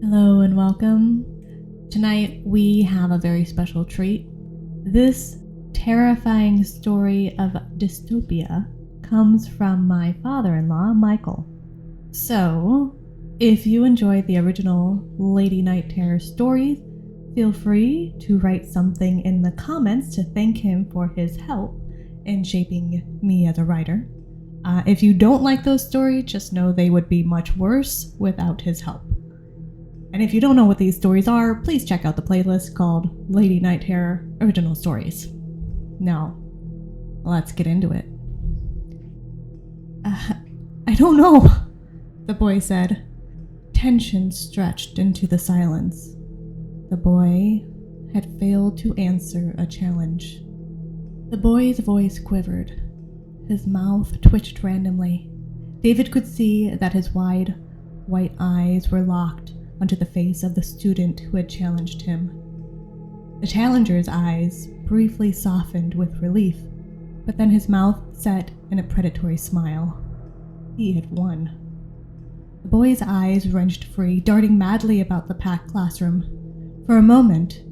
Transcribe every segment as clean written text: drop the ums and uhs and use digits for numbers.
Hello and welcome. Tonight we have a very special treat. This terrifying story of dystopia comes from my father-in-law, Michael. So, if you enjoyed the original Lady Night Terror stories, feel free to write something in the comments to thank him for his help in shaping me as a writer. If you don't like those stories, just know they would be much worse without his help. And if you don't know what these stories are, please check out the playlist called Lady Night Terror Original Stories. Now, let's get into it. I don't know, the boy said. Tension stretched into the silence. The boy had failed to answer a challenge. The boy's voice quivered. His mouth twitched randomly. David could see that his wide, white eyes were locked onto the face of the student who had challenged him. The challenger's eyes briefly softened with relief, but then his mouth set in a predatory smile. He had won. The boy's eyes wrenched free, darting madly about the packed classroom. For a moment,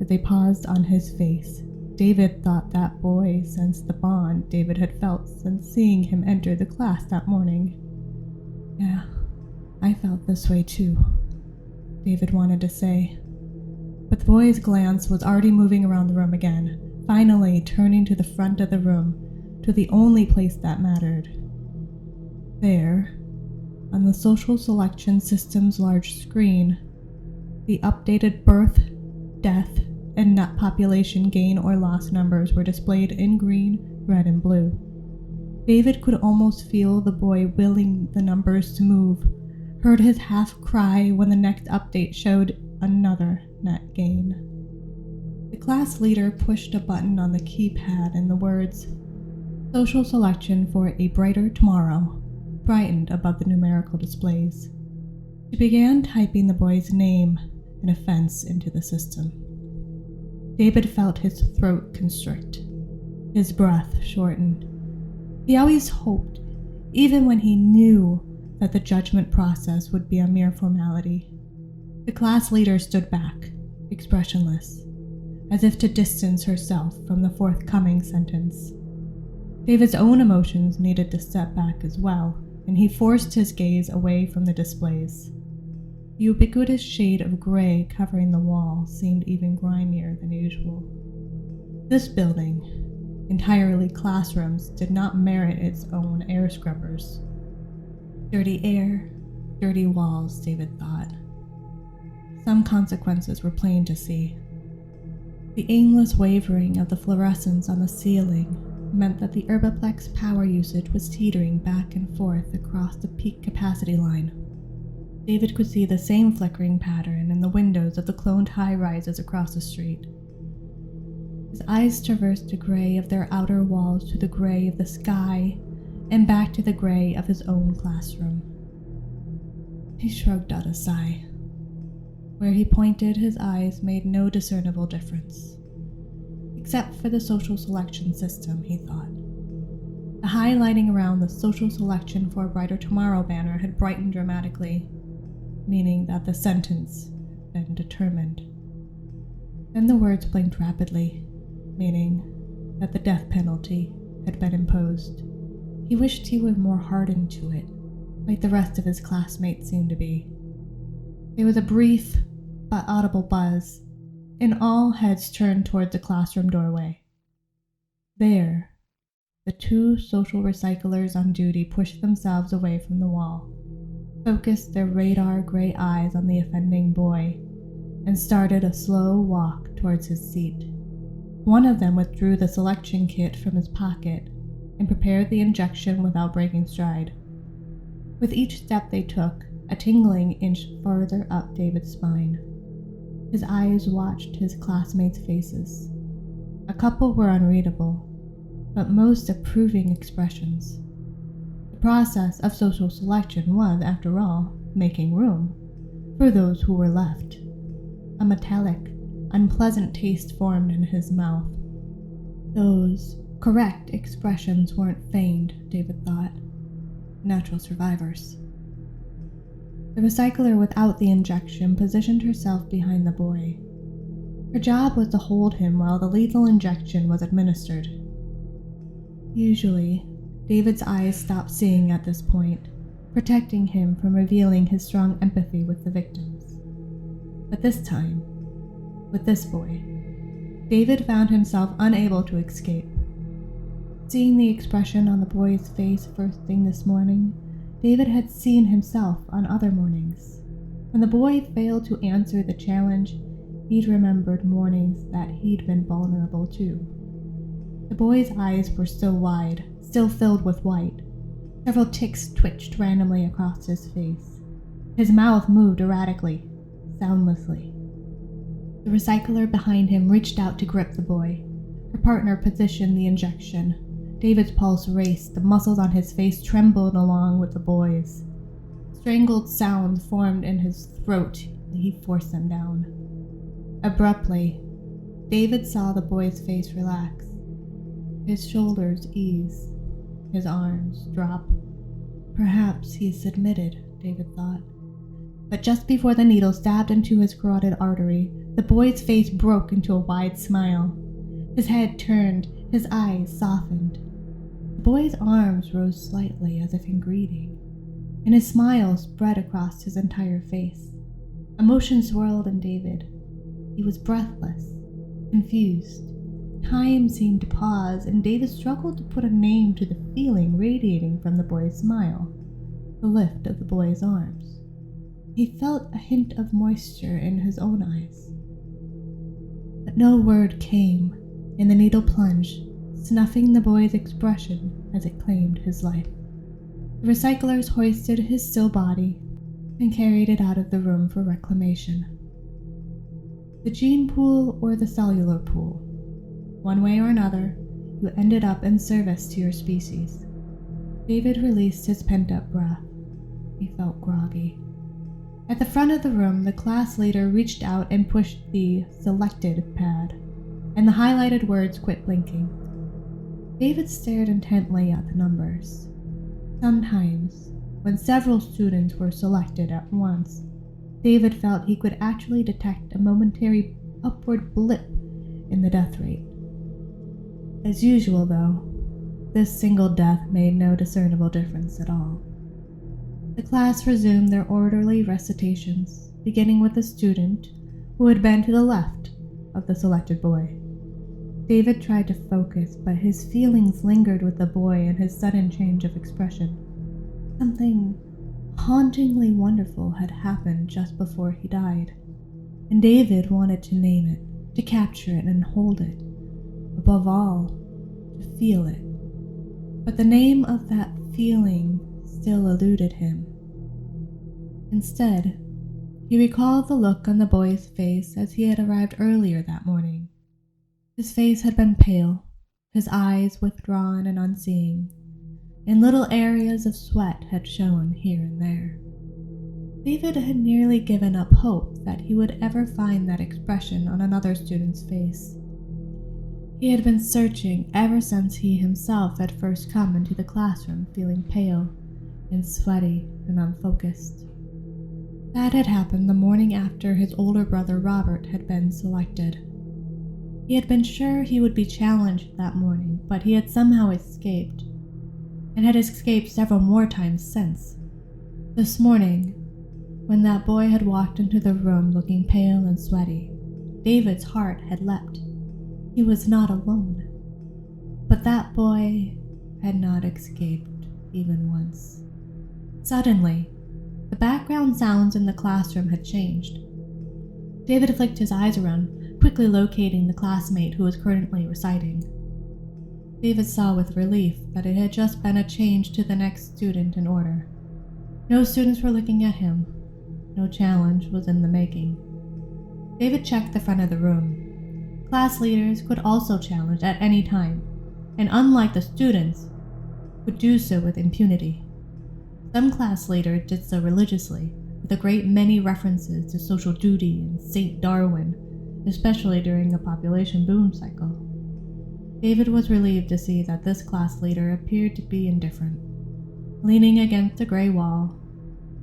as they paused on his face, David thought that boy sensed the bond David had felt since seeing him enter the class that morning. Yeah, I felt this way too, David wanted to say. But the boy's glance was already moving around the room again, finally turning to the front of the room, to the only place that mattered. There, on the social selection system's large screen, the updated birth, death, and net population gain or loss numbers were displayed in green, red, and blue. David could almost feel the boy willing the numbers to move, heard his half cry when the next update showed another net gain. The class leader pushed a button on the keypad and the words, "Social selection for a brighter tomorrow," brightened above the numerical displays. She began typing the boy's name and offense into the system. David felt his throat constrict. His breath shortened. He always hoped, even when he knew that the judgment process would be a mere formality. The class leader stood back, expressionless, as if to distance herself from the forthcoming sentence. David's own emotions needed to step back as well, and he forced his gaze away from the displays. The ubiquitous shade of gray covering the wall seemed even grimier than usual. This building, entirely classrooms, did not merit its own air scrubbers. Dirty air, dirty walls, David thought. Some consequences were plain to see. The aimless wavering of the fluorescents on the ceiling meant that the Urbiplex power usage was teetering back and forth across the peak capacity line. David could see the same flickering pattern in the windows of the cloned high-rises across the street. His eyes traversed the gray of their outer walls to the gray of the sky and back to the gray of his own classroom. He shrugged out a sigh. Where he pointed, his eyes made no discernible difference. Except for the social selection system, he thought. The highlighting around the social selection for a brighter tomorrow banner had brightened dramatically, meaning that the sentence had been determined. Then the words blinked rapidly, meaning that the death penalty had been imposed. He wished he were more hardened to it, like the rest of his classmates seemed to be. There was a brief but audible buzz, and all heads turned toward the classroom doorway. There, the two social recyclers on duty pushed themselves away from the wall, focused their radar gray eyes on the offending boy, and started a slow walk towards his seat. One of them withdrew the selection kit from his pocket and prepared the injection without breaking stride. With each step they took, a tingling inched further up David's spine. His eyes watched his classmates' faces. A couple were unreadable, but most approving expressions. The process of social selection was, after all, making room for those who were left. A metallic, unpleasant taste formed in his mouth. Those correct expressions weren't feigned, David thought. Natural survivors. The recycler without the injection positioned herself behind the boy. Her job was to hold him while the lethal injection was administered. Usually, David's eyes stopped seeing at this point, protecting him from revealing his strong empathy with the victims. But this time, with this boy, David found himself unable to escape. Seeing the expression on the boy's face first thing this morning, David had seen himself on other mornings. When the boy failed to answer the challenge, he'd remembered mornings that he'd been vulnerable to. The boy's eyes were still wide, still filled with white. Several ticks twitched randomly across his face. His mouth moved erratically, soundlessly. The recycler behind him reached out to grip the boy. Her partner positioned the injection. David's pulse raced, the muscles on his face trembled along with the boy's. Strangled sounds formed in his throat, and he forced them down. Abruptly, David saw the boy's face relax. His shoulders ease, his arms drop. Perhaps he submitted, David thought. But just before the needle stabbed into his carotid artery, the boy's face broke into a wide smile. His head turned, his eyes softened. The boy's arms rose slightly as if in greeting, and his smile spread across his entire face. Emotion swirled in David. He was breathless, confused. Time seemed to pause, and David struggled to put a name to the feeling radiating from the boy's smile, the lift of the boy's arms. He felt a hint of moisture in his own eyes. But no word came, and the needle plunged, snuffing the boy's expression as it claimed his life. The recyclers hoisted his still body and carried it out of the room for reclamation. The gene pool or the cellular pool. One way or another, you ended up in service to your species. David released his pent-up breath. He felt groggy. At the front of the room, the class leader reached out and pushed the selected pad, and the highlighted words quit blinking. David stared intently at the numbers. Sometimes, when several students were selected at once, David felt he could actually detect a momentary upward blip in the death rate. As usual, though, this single death made no discernible difference at all. The class resumed their orderly recitations, beginning with the student who had been to the left of the selected boy. David tried to focus, but his feelings lingered with the boy and his sudden change of expression. Something hauntingly wonderful had happened just before he died, and David wanted to name it, to capture it and hold it. Above all, to feel it. But the name of that feeling still eluded him. Instead, he recalled the look on the boy's face as he had arrived earlier that morning. His face had been pale, his eyes withdrawn and unseeing, and little areas of sweat had shown here and there. David had nearly given up hope that he would ever find that expression on another student's face. He had been searching ever since he himself had first come into the classroom feeling pale and sweaty and unfocused. That had happened the morning after his older brother Robert had been selected. He had been sure he would be challenged that morning, but he had somehow escaped, and had escaped several more times since. This morning, when that boy had walked into the room looking pale and sweaty, David's heart had leapt. He was not alone. But that boy had not escaped even once. Suddenly, the background sounds in the classroom had changed. David flicked his eyes around, quickly locating the classmate who was currently reciting. David saw with relief that it had just been a change to the next student in order. No students were looking at him. No challenge was in the making. David checked the front of the room. Class leaders could also challenge at any time, and unlike the students, would do so with impunity. Some class leaders did so religiously, with a great many references to social duty and St. Darwin, especially during a population boom cycle. David was relieved to see that this class leader appeared to be indifferent. Leaning against a gray wall,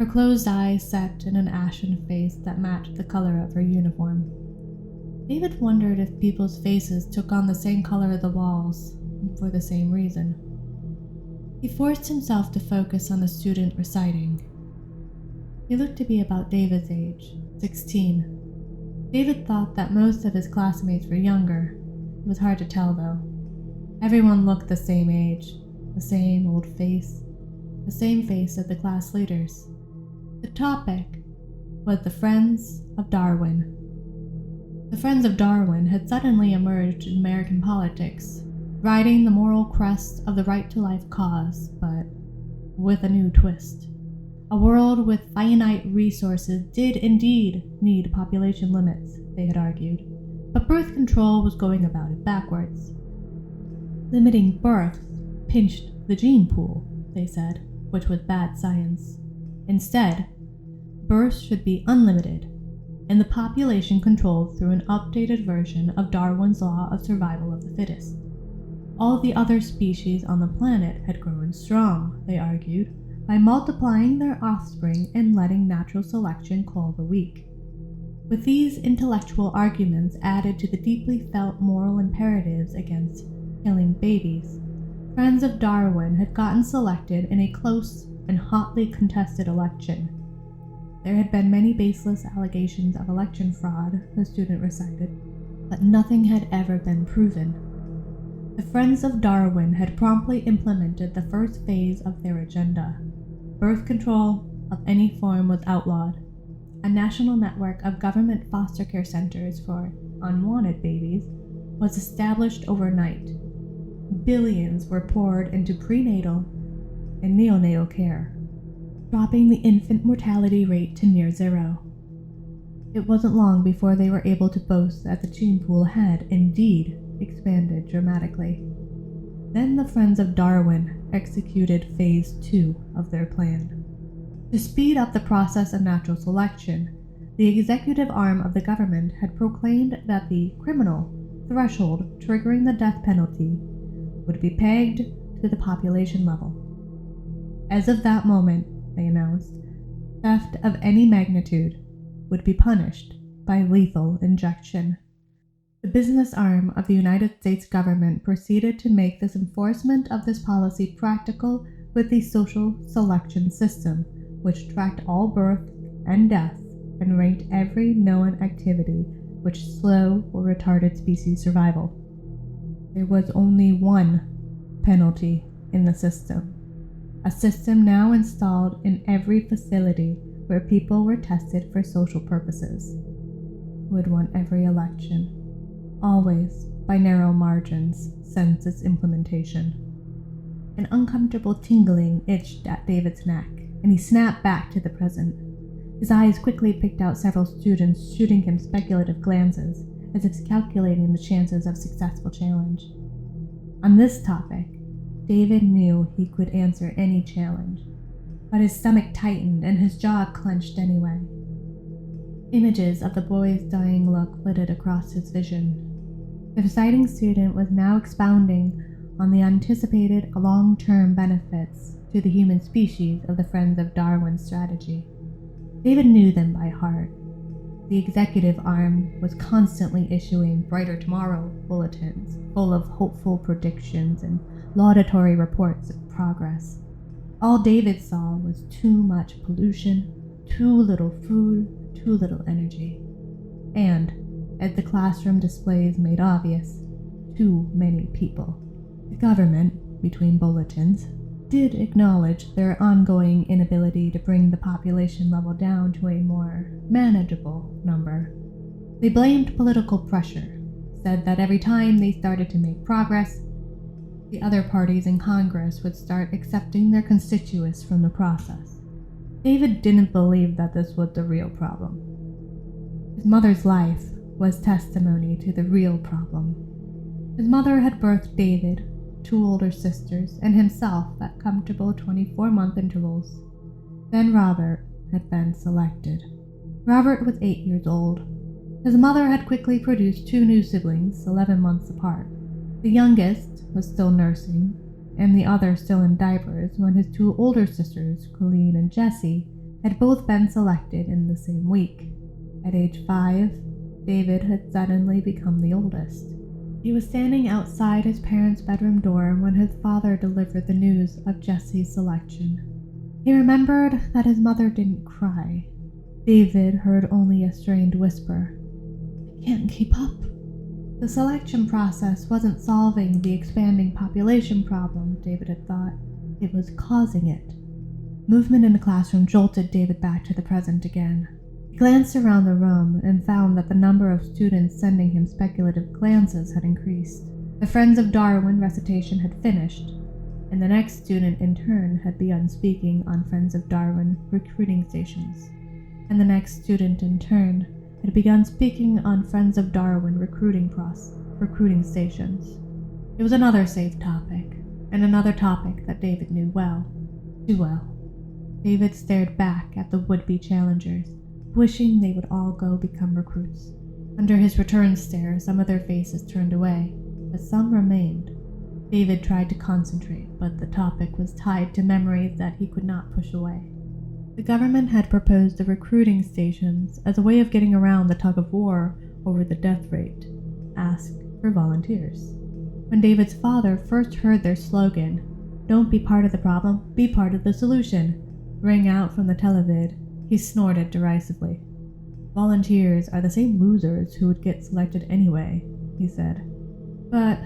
Her closed eyes set in an ashen face that matched the color of her uniform. David wondered if people's faces took on the same color of the walls for the same reason. He forced himself to focus on the student reciting. He looked to be about David's age, 16. David thought that most of his classmates were younger. It was hard to tell, though. Everyone looked the same age, the same old face, the same face of the class leaders. The topic was the Friends of Darwin. The Friends of Darwin had suddenly emerged in American politics, riding the moral crest of the right-to-life cause, but with a new twist. A world with finite resources did indeed need population limits, they had argued, but birth control was going about it backwards. Limiting births pinched the gene pool, they said, which was bad science. Instead, births should be unlimited, and the population controlled through an updated version of Darwin's law of survival of the fittest. All the other species on the planet had grown strong, they argued, by multiplying their offspring and letting natural selection cull the weak. With these intellectual arguments added to the deeply felt moral imperatives against killing babies, Friends of Darwin had gotten selected in a close and hotly contested election. There had been many baseless allegations of election fraud, the student recited, but nothing had ever been proven. The Friends of Darwin had promptly implemented the first phase of their agenda. Birth control of any form was outlawed. A national network of government foster care centers for unwanted babies was established overnight. Billions were poured into prenatal and neonatal care, dropping the infant mortality rate to near zero. It wasn't long before they were able to boast that the gene pool had, indeed, expanded dramatically. Then the Friends of Darwin executed Phase 2 of their plan. To speed up the process of natural selection, the executive arm of the government had proclaimed that the criminal threshold triggering the death penalty would be pegged to the population level. As of that moment, they announced, theft of any magnitude would be punished by lethal injection. The business arm of the United States government proceeded to make this enforcement of this policy practical with the social selection system, which tracked all births and deaths and ranked every known activity which slowed or retarded species survival. There was only one penalty in the system, a system now installed in every facility where people were tested for social purposes. Who had won every election, always by narrow margins since its implementation. An uncomfortable tingling itched at David's neck, and he snapped back to the present. His eyes quickly picked out several students, shooting him speculative glances, as if calculating the chances of successful challenge. On this topic, David knew he could answer any challenge, but his stomach tightened and his jaw clenched anyway. Images of the boy's dying look flitted across his vision. The reciting student was now expounding on the anticipated long-term benefits to the human species of the Friends of Darwin strategy. David knew them by heart. The executive arm was constantly issuing Brighter Tomorrow bulletins full of hopeful predictions and laudatory reports of progress. All David saw was too much pollution, too little food, too little energy, and, as the classroom displays made obvious, too many people. The government, between bulletins, did acknowledge their ongoing inability to bring the population level down to a more manageable number. They blamed political pressure, said that every time they started to make progress, the other parties in Congress would start accepting their constituents from the process. David didn't believe that this was the real problem. His mother's life was testimony to the real problem. His mother had birthed David, 2 older sisters, and himself at comfortable 24-month intervals. Then Robert had been selected. Robert was 8 years old. His mother had quickly produced 2 new siblings, 11 months apart. The youngest was still nursing, and the other still in diapers when his 2 older sisters, Colleen and Jessie, had both been selected in the same week. At age 5, David had suddenly become the oldest. He was standing outside his parents' bedroom door when his father delivered the news of Jesse's selection. He remembered that his mother didn't cry. David heard only a strained whisper, "I can't keep up." The selection process wasn't solving the expanding population problem, David had thought. It was causing it. Movement in the classroom jolted David back to the present again. He glanced around the room and found that the number of students sending him speculative glances had increased. The Friends of Darwin recitation had finished, and the next student in turn had begun speaking on Friends of Darwin recruiting stations. And the next student in turn had begun speaking on Friends of Darwin recruiting stations. It was another safe topic, and another topic that David knew well, too well. David stared back at the would-be challengers, wishing they would all go become recruits. Under his return stare, some of their faces turned away, but some remained. David tried to concentrate, but the topic was tied to memories that he could not push away. The government had proposed the recruiting stations as a way of getting around the tug-of-war over the death rate. Ask for volunteers. When David's father first heard their slogan, "Don't be part of the problem, be part of the solution," rang out from the televid, he snorted derisively. "Volunteers are the same losers who would get selected anyway," he said. But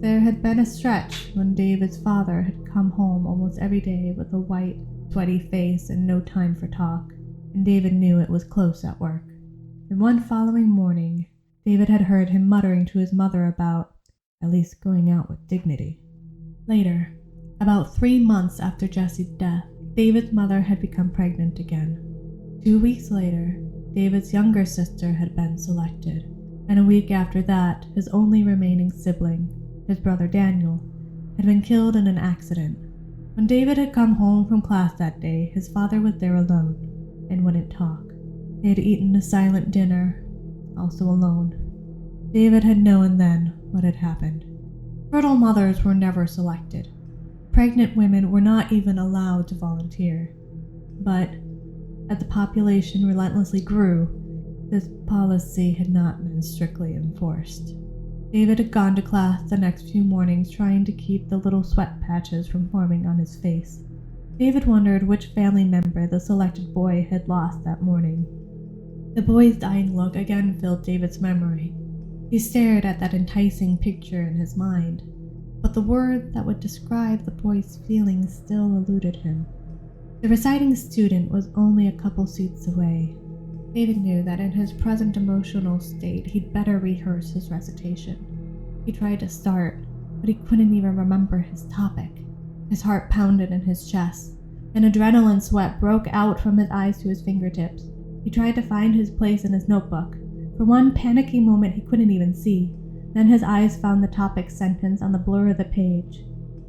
there had been a stretch when David's father had come home almost every day with a white, sweaty face and no time for talk, and David knew it was close at work. And one following morning, David had heard him muttering to his mother about, at least going out with dignity. Later, about 3 months after Jesse's death, David's mother had become pregnant again. 2 weeks later, David's younger sister had been selected, and a week after that, his only remaining sibling, his brother Daniel, had been killed in an accident. When David had come home from class that day, his father was there alone and wouldn't talk. They had eaten a silent dinner, also alone. David had known then what had happened. Fertile mothers were never selected. Pregnant women were not even allowed to volunteer. But as the population relentlessly grew, this policy had not been strictly enforced. David had gone to class the next few mornings trying to keep the little sweat patches from forming on his face. David wondered which family member the selected boy had lost that morning. The boy's dying look again filled David's memory. He stared at that enticing picture in his mind, but the word that would describe the boy's feelings still eluded him. The reciting student was only a couple seats away. David knew that in his present emotional state, he'd better rehearse his recitation. He tried to start, but he couldn't even remember his topic. His heart pounded in his chest. An adrenaline sweat broke out from his eyes to his fingertips. He tried to find his place in his notebook. For one panicky moment, he couldn't even see. Then his eyes found the topic sentence on the blur of the page.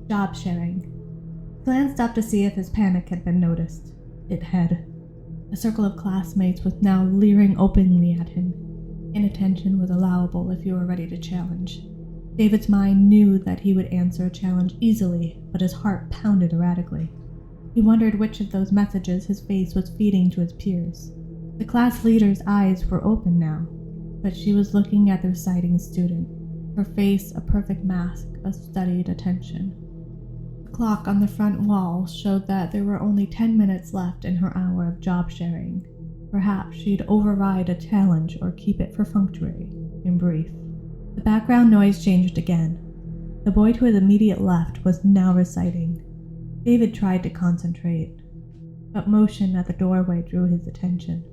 Job sharing. He glanced up to see if his panic had been noticed. It had. A circle of classmates was now leering openly at him. Inattention was allowable if you were ready to challenge. David's mind knew that he would answer a challenge easily, but his heart pounded erratically. He wondered which of those messages his face was feeding to his peers. The class leader's eyes were open now, but she was looking at the reciting student, her face a perfect mask of studied attention. The clock on the front wall showed that there were only 10 minutes left in her hour of job sharing. Perhaps she'd override a challenge or keep it perfunctory, in brief. The background noise changed again. The boy to his immediate left was now reciting. David tried to concentrate, but motion at the doorway drew his attention.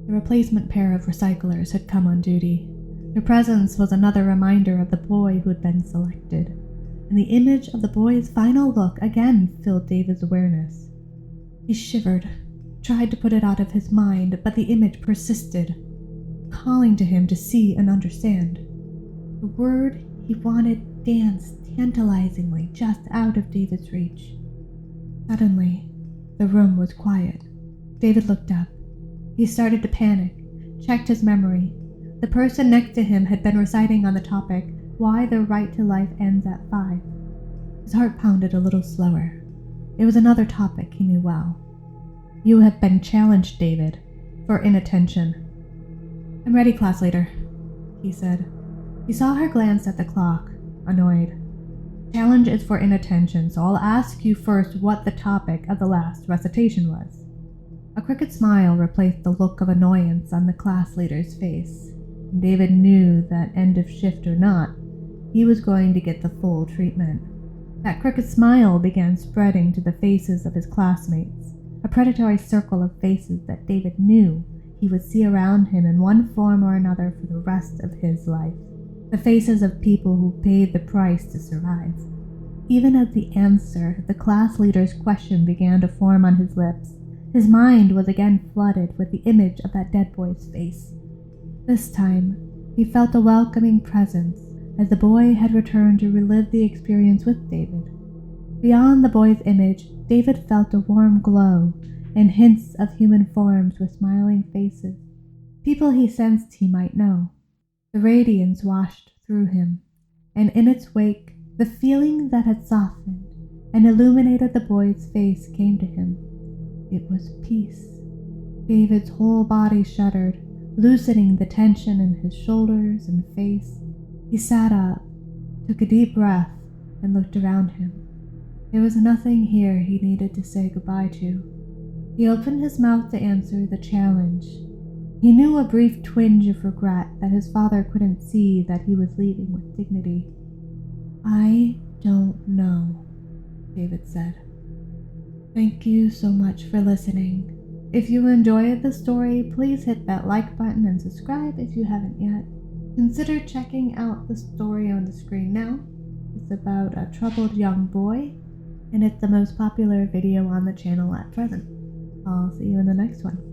The replacement pair of recyclers had come on duty. Their presence was another reminder of the boy who had been selected, and the image of the boy's final look again filled David's awareness. He shivered, tried to put it out of his mind, but the image persisted, calling to him to see and understand. The word he wanted danced tantalizingly just out of David's reach. Suddenly, the room was quiet. David looked up. He started to panic, checked his memory. The person next to him had been reciting on the topic, "Why the right to life ends at 5. His heart pounded a little slower. It was another topic he knew well. You have been challenged, David, for inattention. I'm ready, class leader, he said. He saw her glance at the clock, annoyed. Challenge is for inattention, so I'll ask you first what the topic of the last recitation was. A crooked smile replaced the look of annoyance on the class leader's face, and David knew that end of shift or not, he was going to get the full treatment. That crooked smile began spreading to the faces of his classmates, a predatory circle of faces that David knew he would see around him in one form or another for the rest of his life. The faces of people who paid the price to survive. Even as the answer, the class leader's question began to form on his lips, his mind was again flooded with the image of that dead boy's face. This time, he felt a welcoming presence as the boy had returned to relive the experience with David. Beyond the boy's image, David felt a warm glow and hints of human forms with smiling faces, people he sensed he might know. The radiance washed through him, and in its wake, the feeling that had softened and illuminated the boy's face came to him. It was peace. David's whole body shuddered, loosening the tension in his shoulders and face. He sat up, took a deep breath, and looked around him. There was nothing here he needed to say goodbye to. He opened his mouth to answer the challenge. He knew a brief twinge of regret that his father couldn't see that he was leaving with dignity. I don't know, David said. Thank you so much for listening. If you enjoyed the story, please hit that like button and subscribe if you haven't yet. Consider checking out the story on the screen now. It's about a troubled young boy, and it's the most popular video on the channel at present. I'll see you in the next one.